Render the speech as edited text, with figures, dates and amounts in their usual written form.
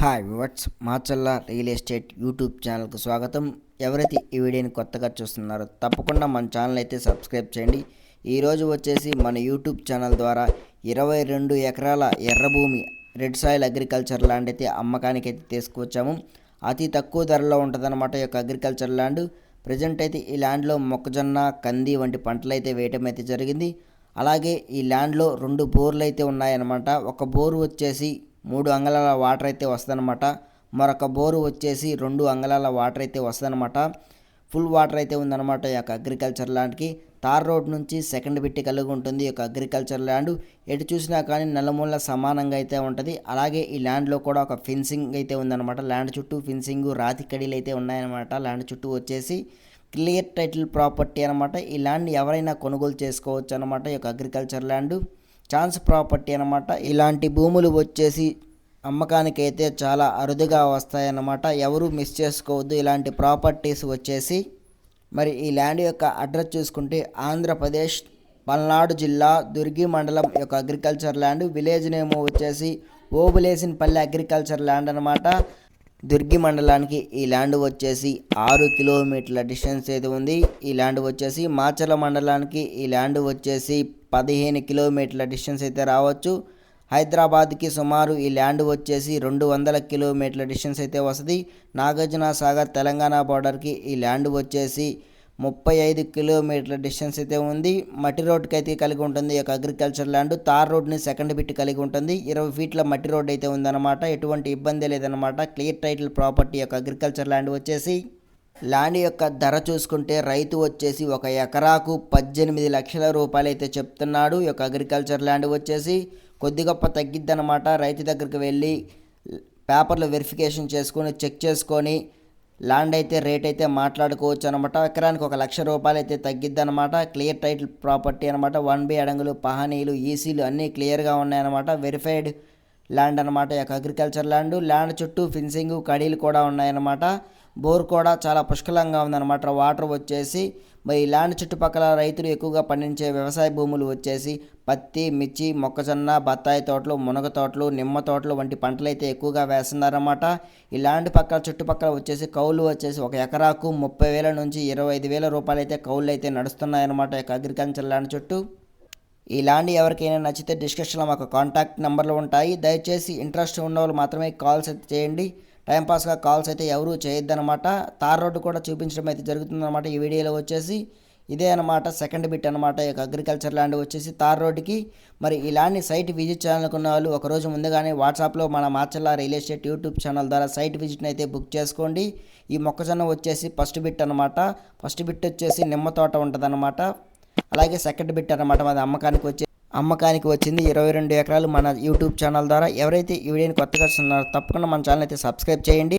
Hi viewers, Macherla real estate YouTube ఛానల్కు స్వాగతం. ఎవరైతే ఈ వీడియోని కొత్తగా చూస్తున్నారో తప్పకుండా మన ఛానల్ అయితే సబ్స్క్రైబ్ చేయండి. ఈరోజు వచ్చేసి మన యూట్యూబ్ ఛానల్ ద్వారా 22 ఎకరాల ఎర్రభూమి రెడ్ సాయిల్ అగ్రికల్చర్ ల్యాండ్ అయితే అమ్మకానికి అయితే తీసుకువచ్చాము. అతి తక్కువ ధరలో ఉంటుందన్నమాట ఈ యొక్క అగ్రికల్చర్ ల్యాండ్. ప్రజెంట్ అయితే ఈ ల్యాండ్లో మొక్కజొన్న, కంది వంటి పంటలు అయితే వేయటం అయితే జరిగింది. అలాగే ఈ ల్యాండ్లో 2 బోర్లు అయితే ఉన్నాయన్నమాట. ఒక బోరు వచ్చేసి 3 అంగుళాల వాటర్ అయితే వస్తుందన్నమాట. మరొక బోరు వచ్చేసి 2 అంగుళాల వాటర్ అయితే వస్తుందన్నమాట. ఫుల్ వాటర్ అయితే ఉందన్నమాట ఈ యొక్క అగ్రికల్చర్ ల్యాండ్కి. తార్ రోడ్ నుంచి సెకండ్ బిట్టి కలిగి ఉంటుంది ఈ యొక్క అగ్రికల్చర్ ల్యాండ్. ఎటు చూసినా కానీ నలుమూల సమానంగా అయితే ఉంటుంది. అలాగే ఈ ల్యాండ్లో కూడా ఒక ఫెన్సింగ్ అయితే ఉందన్నమాట. ల్యాండ్ చుట్టూ ఫెన్సింగ్, రాతి కడీలు అయితే ఉన్నాయన్నమాట. ల్యాండ్ చుట్టూ వచ్చేసి క్లియర్ టైటిల్ ప్రాపర్టీ అనమాట. ఈ ల్యాండ్ ఎవరైనా కొనుగోలు చేసుకోవచ్చు అనమాట. ఈ యొక్క అగ్రికల్చర్ ల్యాండ్ ఛాన్స్ ప్రాపర్టీ అనమాట. ఇలాంటి భూములు వచ్చేసి అమ్మకానికి అయితే చాలా అరుదుగా వస్తాయన్నమాట. ఎవరు మిస్ చేసుకోవద్దు ఇలాంటి ప్రాపర్టీస్ వచ్చేసి. మరి ఈ ల్యాండ్ యొక్క అడ్రస్ చూసుకుంటే ఆంధ్రప్రదేశ్ పల్నాడు జిల్లా దుర్గి మండలం యొక్క అగ్రికల్చర్ ల్యాండ్. విలేజ్ నేమ్ వచ్చేసి ఓబులేసినపల్లి అగ్రికల్చర్ ల్యాండ్ అనమాట. దుర్గి మండలానికి ఈ ల్యాండ్ వచ్చేసి 6 కిలోమీటర్ల డిస్టెన్స్ అయితే ఉంది. ఈ ల్యాండ్ వచ్చేసి మాచర్ల మండలానికి ఈ ల్యాండ్ వచ్చేసి 15 కిలోమీటర్ల డిస్టెన్స్ అయితే రావచ్చు. హైదరాబాద్కి సుమారు ఈ ల్యాండ్ వచ్చేసి 200 కిలోమీటర్ల డిస్టెన్స్ అయితే వస్తుంది. నాగార్జున సాగర్ తెలంగాణ బార్డర్కి ఈ ల్యాండ్ వచ్చేసి 35 కిలోమీటర్ల డిస్టెన్స్ అయితే ఉంది. మట్టి రోడ్కి అయితే కలిగి ఉంటుంది ఈ యొక్క అగ్రికల్చర్ ల్యాండ్. తార్ రోడ్ని సెకండ్ బిట్ కలిగి ఉంటుంది. 20 ఫీట్ల మట్టి రోడ్ అయితే ఉందన్నమాట. ఎటువంటి ఇబ్బంది లేదన్నమాట. క్లియర్ టైటిల్ ప్రాపర్టీ యొక్క అగ్రికల్చర్ ల్యాండ్ వచ్చేసి. ల్యాండ్ యొక్క ధర చూసుకుంటే రైతు వచ్చేసి 1 ఎకరాకు 18 లక్షల రూపాయలు అయితే చెప్తున్నాడు. ఈ యొక్క అగ్రికల్చర్ ల్యాండ్ వచ్చేసి కొద్ది గొప్ప తగ్గిద్దనమాట. రైతు దగ్గరికి వెళ్ళి పేపర్లు వెరిఫికేషన్ చేసుకొని చెక్ చేసుకొని ల్యాండ్ అయితే రేట్ అయితే మాట్లాడుకోవచ్చు అనమాట. ఎకరానికి 1 లక్ష రూపాయలు అయితే తగ్గిద్ది అనమాట. క్లియర్ టైటిల్ ప్రాపర్టీ అనమాట. 1B అడంగులు, పహానీలు, ఈసీలు అన్నీ క్లియర్గా ఉన్నాయన్నమాట. వెరిఫైడ్ ల్యాండ్ అనమాట ఈ యొక్క అగ్రికల్చర్ ల్యాండ్. ల్యాండ్ చుట్టూ ఫెన్సింగ్, కడీలు కూడా ఉన్నాయన్నమాట. బోర్ కూడా చాలా పుష్కలంగా ఉందన్నమాట. వాటర్ వచ్చేసి మరి ల్యాండ్ చుట్టుపక్కల రైతులు ఎక్కువగా పండించే వ్యవసాయ భూములు వచ్చేసి పత్తి, మిర్చి, మొక్కజొన్న, బత్తాయి తోటలు, మునగ తోటలు, నిమ్మ తోటలు వంటి పంటలు అయితే ఎక్కువగా వేస్తున్నారన్నమాట. ఈ ల్యాండ్ పక్కల చుట్టుపక్కల వచ్చేసి కౌలు వచ్చేసి 1 ఎకరాకు 30,000 నుంచి 25,000 రూపాయలు అయితే కౌలు అయితే నడుస్తున్నాయన్నమాట ఈ యొక్క అగ్రికల్చర్ ల్యాండ్ చుట్టూ. ఈ ల్యాండ్ ఎవరికైనా నచ్చితే డిస్క్రిప్షన్లో మాకు కాంటాక్ట్ నెంబర్లు ఉంటాయి. దయచేసి ఇంట్రెస్ట్ ఉన్న వాళ్ళు మాత్రమే కాల్స్ అయితే చేయండి. టైంపాస్గా కాల్స్ అయితే ఎవరూ చేయొద్దనమాట. తార్ రోడ్డు కూడా చూపించడం అయితే జరుగుతుందన్నమాట ఈ వీడియోలో వచ్చేసి. ఇదే అనమాట సెకండ్ బిట్ అనమాట ఈ యొక్క అగ్రికల్చర్ ల్యాండ్ వచ్చేసి తార్ రోడ్డుకి. మరి ఈ ల్యాండ్ని సైట్ విజిట్ చేయాలనుకున్న వాళ్ళు ఒకరోజు ముందుగానే వాట్సాప్లో మన Macherla real estate YouTube channel ద్వారా సైట్ విజిట్ని అయితే బుక్ చేసుకోండి. ఈ మొక్కజొన్న వచ్చేసి ఫస్ట్ బిట్ అనమాట. ఫస్ట్ బిట్ వచ్చేసి నిమ్మ తోట ఉంటుందన్నమాట. అలాగే సెకండ్ బిట్ అనమాట మాది అమ్మకానికి వచ్చింది 22 ఎకరాలు మన యూట్యూబ్ ఛానల్ ద్వారా. ఎవరైతే ఈ వీడియోని కొత్తగా చూస్తున్నారో తప్పకుండా మన ఛానల్ అయితే సబ్స్క్రైబ్ చేయండి.